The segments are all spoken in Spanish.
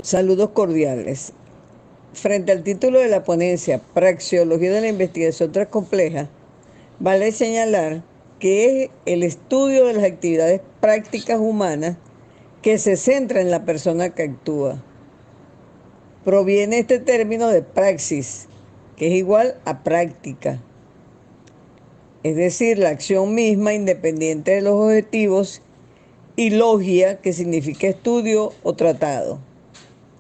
Saludos cordiales. Frente al título de la ponencia, Praxeología de la investigación transcompleja, vale señalar que es el estudio de las actividades prácticas humanas que se centra en la persona que actúa. Proviene este término de praxis, que es igual a práctica, es decir, la acción misma independiente de los objetivos, y logia, que significa estudio o tratado.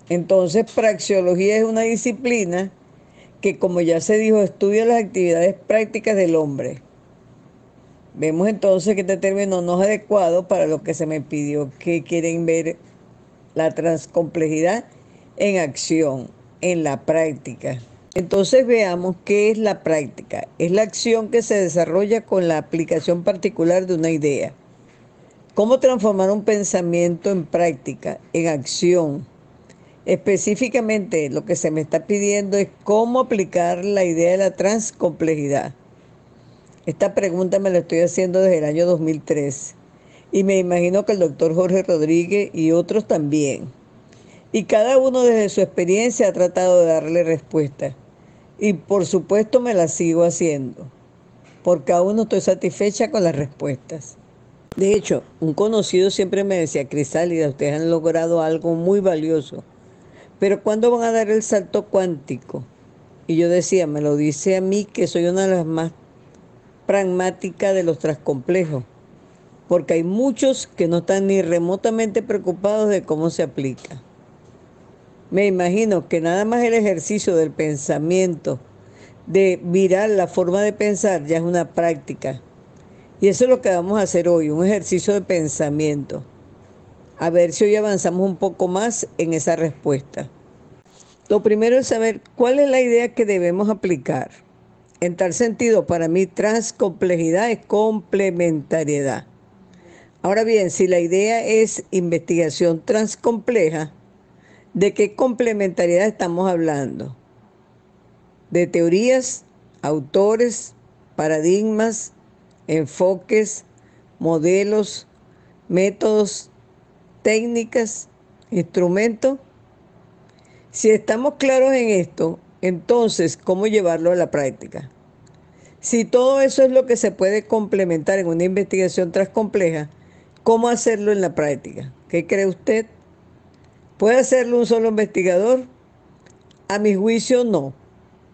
Entonces, praxeología es una disciplina que, como ya se dijo, estudia las actividades prácticas del hombre. Vemos entonces que este término no es adecuado para lo que se me pidió, que quieren ver la transcomplejidad en acción, en la práctica. Entonces veamos qué es la práctica. Es la acción que se desarrolla con la aplicación particular de una idea. ¿Cómo transformar un pensamiento en práctica, en acción? Específicamente, lo que se me está pidiendo es cómo aplicar la idea de la transcomplejidad. Esta pregunta me la estoy haciendo desde el año 2003 y me imagino que el doctor Jorge Rodríguez y otros también. Y cada uno desde su experiencia ha tratado de darle respuesta. Y por supuesto me la sigo haciendo, porque aún no estoy satisfecha con las respuestas. De hecho, un conocido siempre me decía: Crisálida, ustedes han logrado algo muy valioso, pero ¿cuándo van a dar el salto cuántico? Y yo decía, me lo dice a mí, que soy una de las más pragmáticas de los transcomplejos, porque hay muchos que no están ni remotamente preocupados de cómo se aplica. Me imagino que nada más el ejercicio del pensamiento, de virar la forma de pensar, ya es una práctica. Y eso es lo que vamos a hacer hoy, un ejercicio de pensamiento. A ver si hoy avanzamos un poco más en esa respuesta. Lo primero es saber cuál es la idea que debemos aplicar. En tal sentido, para mí, transcomplejidad es complementariedad. Ahora bien, si la idea es investigación transcompleja, ¿de qué complementariedad estamos hablando? De teorías, autores, paradigmas, enfoques, modelos, métodos, técnicas, instrumentos. Si estamos claros en esto, entonces, ¿cómo llevarlo a la práctica? Si todo eso es lo que se puede complementar en una investigación transcompleja, ¿cómo hacerlo en la práctica? ¿Qué cree usted? ¿Puede hacerlo un solo investigador? A mi juicio, no,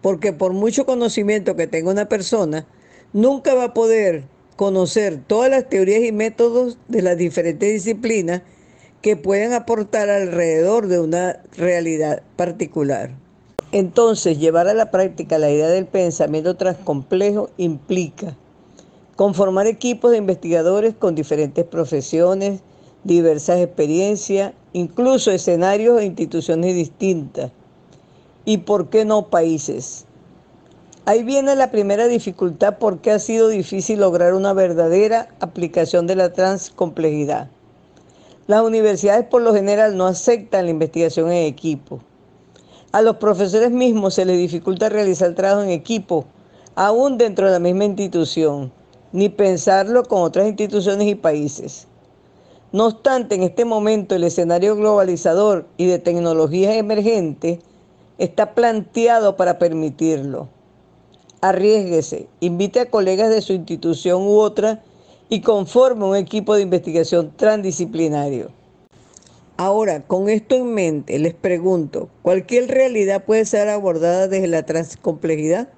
porque por mucho conocimiento que tenga una persona, nunca va a poder conocer todas las teorías y métodos de las diferentes disciplinas que pueden aportar alrededor de una realidad particular. Entonces, llevar a la práctica la idea del pensamiento transcomplejo implica conformar equipos de investigadores con diferentes profesiones, diversas experiencias, incluso escenarios e instituciones distintas. ¿Y por qué no países? Ahí viene la primera dificultad, porque ha sido difícil lograr una verdadera aplicación de la transcomplejidad. Las universidades por lo general no aceptan la investigación en equipo. A los profesores mismos se les dificulta realizar trabajo en equipo, aún dentro de la misma institución, ni pensarlo con otras instituciones y países. No obstante, en este momento el escenario globalizador y de tecnologías emergentes está planteado para permitirlo. Arriésguese, invite a colegas de su institución u otra y conforme un equipo de investigación transdisciplinario. Ahora, con esto en mente, les pregunto, ¿cualquier realidad puede ser abordada desde la transcomplejidad?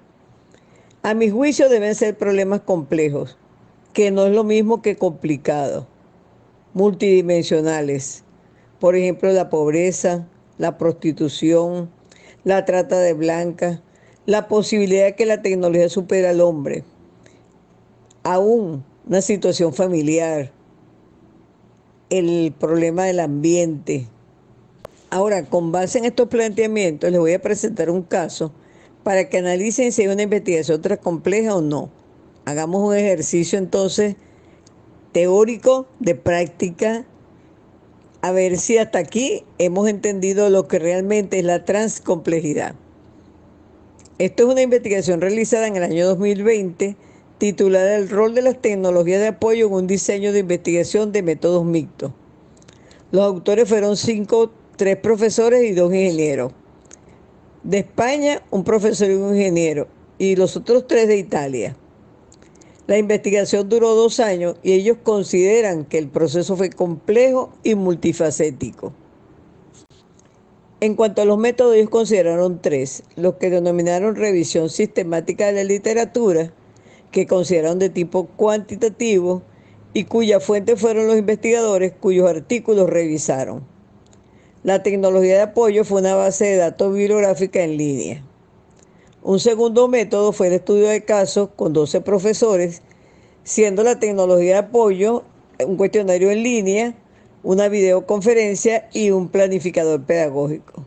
A mi juicio deben ser problemas complejos, que no es lo mismo que complicados, multidimensionales. Por ejemplo, la pobreza, la prostitución, la trata de blancas, la posibilidad de que la tecnología supere al hombre, aún una situación familiar, el problema del ambiente. Ahora, con base en estos planteamientos, les voy a presentar un caso para que analicen si hay una investigación compleja o no. Hagamos un ejercicio entonces teórico de práctica, a ver si hasta aquí hemos entendido lo que realmente es la transcomplejidad. Esto es una investigación realizada en el año 2020, titulada El rol de las tecnologías de apoyo en un diseño de investigación de métodos mixtos. Los autores fueron 5 3 profesores y 2 ingenieros. De España, un profesor y un ingeniero, y los otros 3 de Italia. La investigación duró 2 años y ellos consideran que el proceso fue complejo y multifacético. En cuanto a los métodos, ellos consideraron 3, los que denominaron revisión sistemática de la literatura, que consideraron de tipo cuantitativo y cuya fuente fueron los investigadores cuyos artículos revisaron. La tecnología de apoyo fue una base de datos bibliográfica en línea. Un segundo método fue el estudio de casos con 12 profesores, siendo la tecnología de apoyo un cuestionario en línea, una videoconferencia y un planificador pedagógico.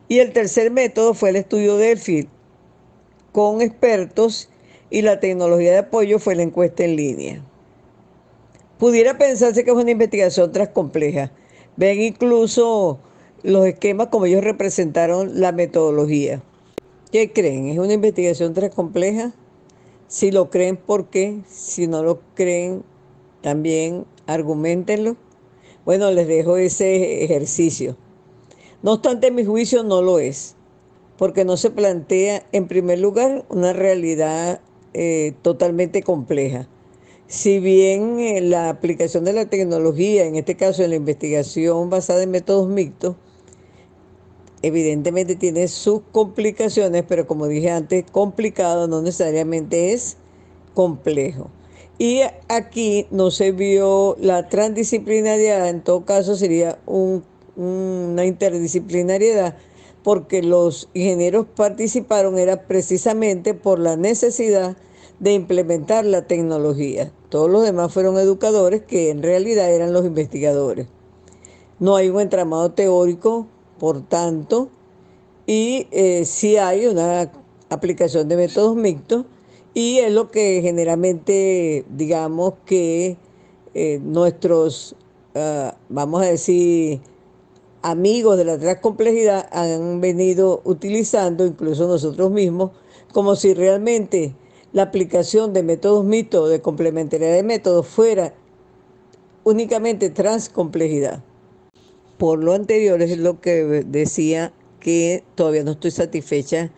Y el tercer método fue el estudio Delphi con expertos y la tecnología de apoyo fue la encuesta en línea. Pudiera pensarse que es una investigación compleja. Ven incluso los esquemas como ellos representaron la metodología. ¿Qué creen? ¿Es una investigación compleja? Si lo creen, ¿por qué? Si no lo creen, también argumentenlo. Bueno, les dejo ese ejercicio. No obstante, en mi juicio no lo es, porque no se plantea, en primer lugar, una realidad totalmente compleja. Si bien la aplicación de la tecnología, en este caso en la investigación basada en métodos mixtos, evidentemente tiene sus complicaciones, pero como dije antes, complicado no necesariamente es complejo. Y aquí no se vio la transdisciplinariedad, en todo caso sería una interdisciplinariedad, porque los ingenieros participaron era precisamente por la necesidad de implementar la tecnología. Todos los demás fueron educadores que en realidad eran los investigadores. No hay un entramado teórico, por tanto, y sí hay una aplicación de métodos mixtos y es lo que generalmente digamos que nuestros, vamos a decir, amigos de la transcomplejidad han venido utilizando, incluso nosotros mismos, como si realmente la aplicación de métodos mixtos, de complementariedad de métodos, fuera únicamente transcomplejidad. Por lo anterior es lo que decía que todavía no estoy satisfecha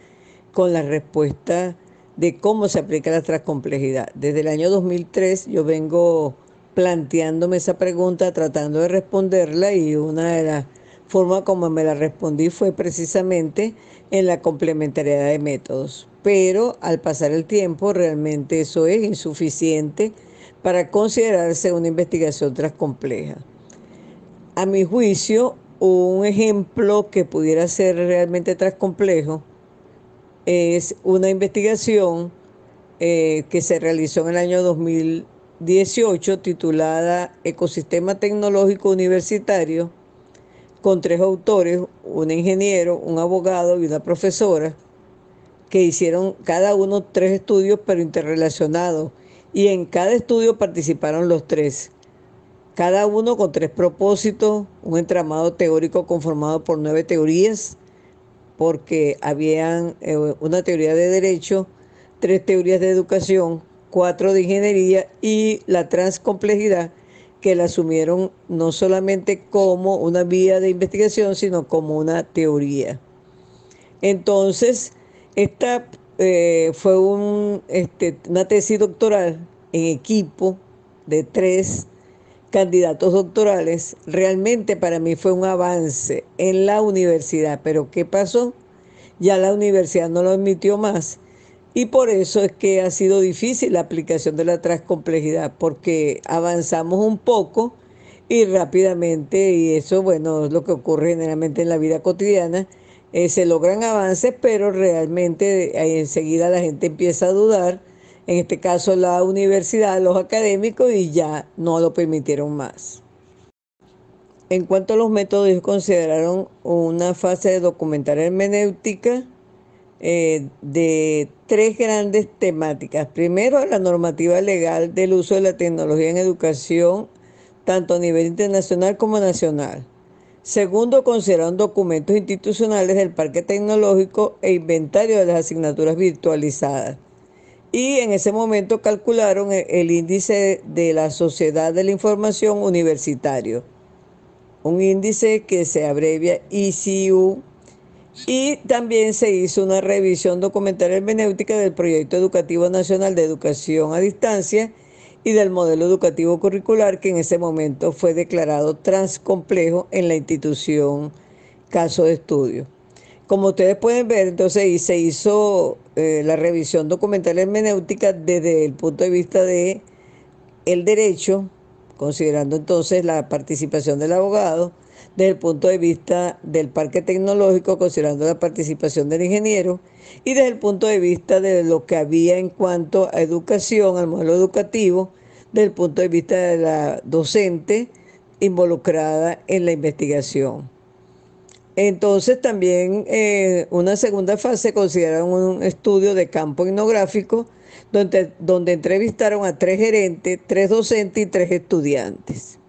con la respuesta de cómo se aplica la transcomplejidad. Desde el año 2003 yo vengo planteándome esa pregunta, tratando de responderla y una de las formas como me la respondí fue precisamente en la complementariedad de métodos. Pero al pasar el tiempo realmente eso es insuficiente para considerarse una investigación transcompleja. A mi juicio, un ejemplo que pudiera ser realmente transcomplejo es una investigación que se realizó en el año 2018 titulada Ecosistema Tecnológico Universitario, con 3 autores, un ingeniero, un abogado y una profesora, que hicieron cada uno 3 estudios pero interrelacionados, y en cada estudio participaron los 3. Cada uno con 3 propósitos, un entramado teórico conformado por 9 teorías, porque habían una teoría de derecho, 3 teorías de educación, 4 de ingeniería y la transcomplejidad, que la asumieron no solamente como una vía de investigación, sino como una teoría. Entonces, esta fue una tesis doctoral en equipo de 3 candidatos doctorales. Realmente para mí fue un avance en la universidad, pero ¿qué pasó? Ya la universidad no lo admitió más y por eso es que ha sido difícil la aplicación de la transcomplejidad, porque avanzamos un poco y rápidamente, y eso, bueno, es lo que ocurre generalmente en la vida cotidiana, se logran avances, pero realmente enseguida la gente empieza a dudar, en este caso la universidad, los académicos, y ya no lo permitieron más. En cuanto a los métodos, ellos consideraron una fase de documentar hermenéutica de 3 grandes temáticas. Primero, la normativa legal del uso de la tecnología en educación, tanto a nivel internacional como nacional. Segundo, consideraron documentos institucionales del parque tecnológico e inventario de las asignaturas virtualizadas. Y en ese momento calcularon el índice de la sociedad de la información universitario. un índice que se abrevia ICU, y también se hizo una revisión documental hermenéutica del Proyecto Educativo Nacional de Educación a Distancia y del modelo educativo curricular, que en ese momento fue declarado transcomplejo en la institución caso de estudio. Como ustedes pueden ver, entonces y se hizo la revisión documental hermenéutica desde el punto de vista de el derecho, considerando entonces la participación del abogado, desde el punto de vista del parque tecnológico, considerando la participación del ingeniero, y desde el punto de vista de lo que había en cuanto a educación, al modelo educativo, desde el punto de vista de la docente involucrada en la investigación. Entonces también una segunda fase consideraron un estudio de campo etnográfico donde entrevistaron a 3 gerentes, 3 docentes y 3 estudiantes.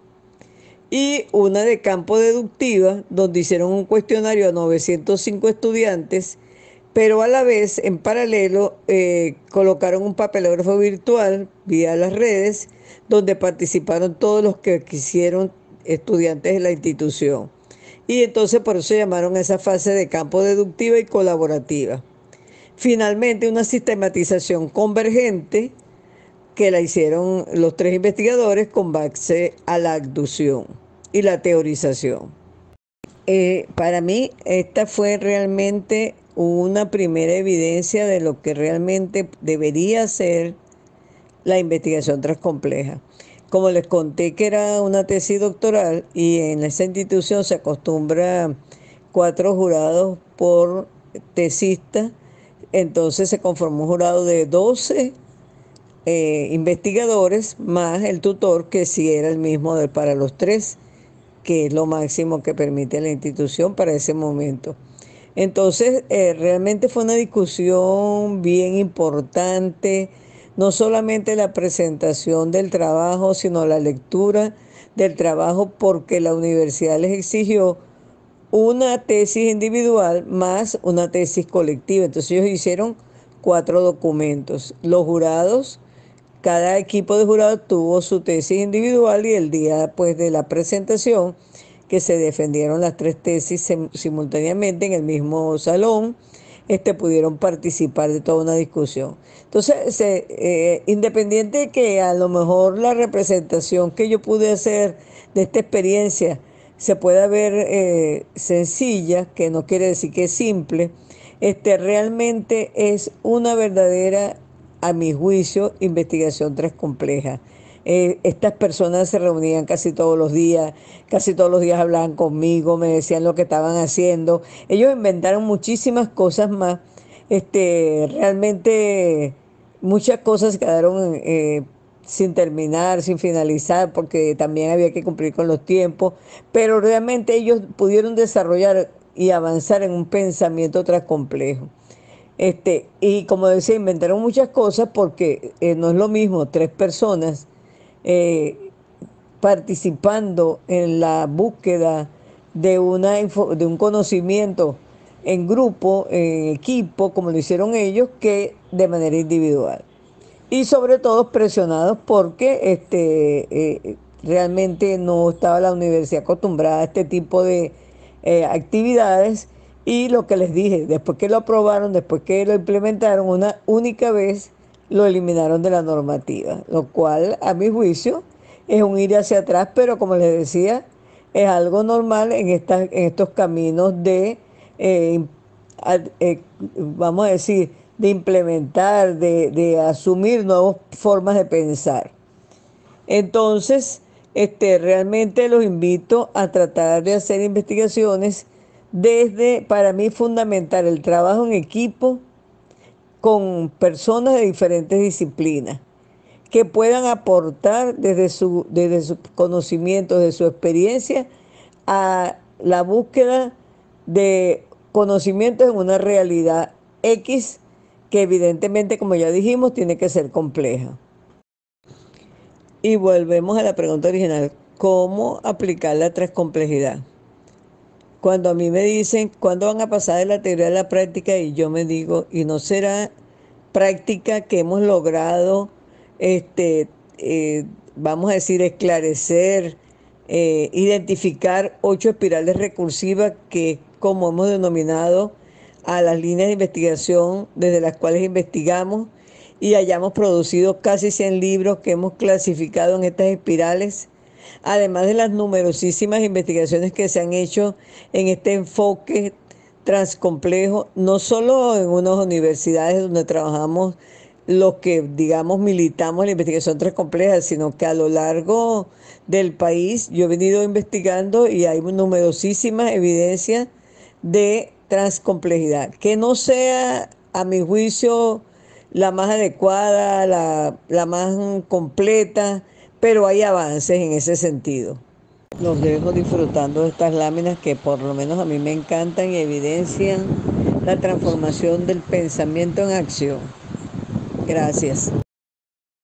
Y una de campo deductiva, donde hicieron un cuestionario a 905 estudiantes, pero a la vez, en paralelo, colocaron un papelógrafo virtual vía las redes, donde participaron todos los que quisieron estudiantes de la institución. Y entonces por eso llamaron a esa fase de campo deductiva y colaborativa. Finalmente, una sistematización convergente que la hicieron los 3 investigadores con base a la abducción y la teorización. Para mí, esta fue realmente una primera evidencia de lo que realmente debería ser la investigación transcompleja. Como les conté que era una tesis doctoral y en esa institución se acostumbra 4 jurados por tesista, entonces se conformó un jurado de 12 investigadores más el tutor, que sí era el mismo para los 3, que es lo máximo que permite la institución para ese momento. Entonces, realmente fue una discusión bien importante, no solamente la presentación del trabajo, sino la lectura del trabajo, porque la universidad les exigió una tesis individual más una tesis colectiva. Entonces ellos hicieron 4 documentos. Los jurados, cada equipo de jurados tuvo su tesis individual y el día pues de la presentación, que se defendieron las 3 tesis simultáneamente en el mismo salón, pudieron participar de toda una discusión. Entonces, independiente de que a lo mejor la representación que yo pude hacer de esta experiencia se pueda ver sencilla, que no quiere decir que es simple, realmente es una verdadera, a mi juicio, investigación transcompleja. Estas personas se reunían casi todos los días hablaban conmigo, me decían lo que estaban haciendo. Ellos inventaron muchísimas cosas más. Realmente muchas cosas quedaron sin terminar, sin finalizar, porque también había que cumplir con los tiempos, pero realmente ellos pudieron desarrollar y avanzar en un pensamiento transcomplejo. Y como decía, inventaron muchas cosas porque no es lo mismo 3 personas eh, participando en la búsqueda de un conocimiento en grupo, en equipo, como lo hicieron ellos, que de manera individual. Y sobre todo presionados porque realmente no estaba la universidad acostumbrada a este tipo de actividades. Y lo que les dije, después que lo aprobaron, después que lo implementaron una única vez, lo eliminaron de la normativa, lo cual a mi juicio es un ir hacia atrás, pero como les decía, es algo normal en estos caminos de, eh, vamos a decir, de implementar, de asumir nuevas formas de pensar. Entonces, realmente los invito a tratar de hacer investigaciones desde, para mí, fundamental el trabajo en equipo con personas de diferentes disciplinas que puedan aportar desde su conocimiento, desde su experiencia, a la búsqueda de conocimientos en una realidad X que evidentemente, como ya dijimos, tiene que ser compleja. Y volvemos a la pregunta original, ¿cómo aplicar la transcomplejidad? Cuando a mí me dicen, ¿cuándo van a pasar de la teoría a la práctica? Y yo me digo, ¿y no será práctica que hemos logrado, este, vamos a decir, esclarecer identificar 8 espirales recursivas que, como hemos denominado, a las líneas de investigación desde las cuales investigamos, y hayamos producido casi 100 libros que hemos clasificado en estas espirales, además de las numerosísimas investigaciones que se han hecho en este enfoque transcomplejo, no solo en unas universidades donde trabajamos los que, digamos, militamos la investigación transcompleja, sino que a lo largo del país yo he venido investigando y hay numerosísimas evidencias de transcomplejidad. Que no sea, a mi juicio, la más adecuada, la más completa, pero hay avances en ese sentido. Los dejo disfrutando de estas láminas que por lo menos a mí me encantan y evidencian la transformación del pensamiento en acción. Gracias.